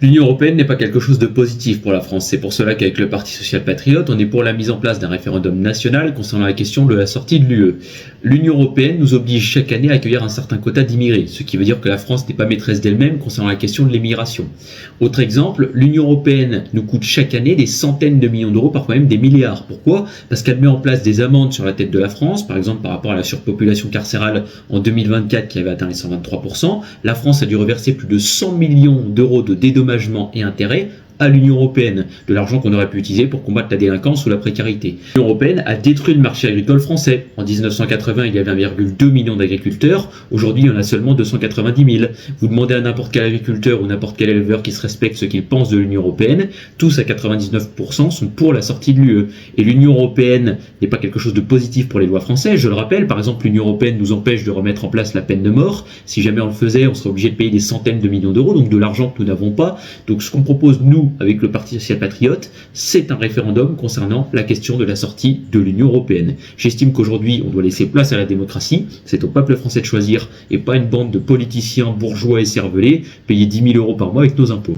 L'Union européenne n'est pas quelque chose de positif pour la France. C'est pour cela qu'avec le Parti social-patriote, on est pour la mise en place d'un référendum national concernant la question de la sortie de l'UE. L'Union européenne nous oblige chaque année à accueillir un certain quota d'immigrés, ce qui veut dire que la France n'est pas maîtresse d'elle-même concernant la question de l'immigration. Autre exemple, l'Union européenne nous coûte chaque année des centaines de millions d'euros, parfois même des milliards. Pourquoi ? Parce qu'elle met en place des amendes sur la tête de la France, par exemple par rapport à la surpopulation carcérale en 2024 qui avait atteint les 123%. La France a dû reverser plus de 100 millions d'euros de dédommagements et intérêts à l'Union européenne, de l'argent qu'on aurait pu utiliser pour combattre la délinquance ou la précarité. L'Union européenne a détruit le marché agricole français. En 1980, il y avait 1,2 million d'agriculteurs. Aujourd'hui, il y en a seulement 290 000. Vous demandez à n'importe quel agriculteur ou n'importe quel éleveur qui se respecte ce qu'il pense de l'Union européenne, tous à 99% sont pour la sortie de l'UE. Et l'Union européenne n'est pas quelque chose de positif pour les lois françaises. Je le rappelle, par exemple, l'Union européenne nous empêche de remettre en place la peine de mort. Si jamais on le faisait, on serait obligé de payer des centaines de millions d'euros, donc de l'argent que nous n'avons pas. Donc ce qu'on propose, nous, avec le Parti social-patriote, c'est un référendum concernant la question de la sortie de l'Union européenne. J'estime qu'aujourd'hui, on doit laisser place à la démocratie, c'est au peuple français de choisir et pas une bande de politiciens bourgeois et cervelés payés 10 000 euros par mois avec nos impôts.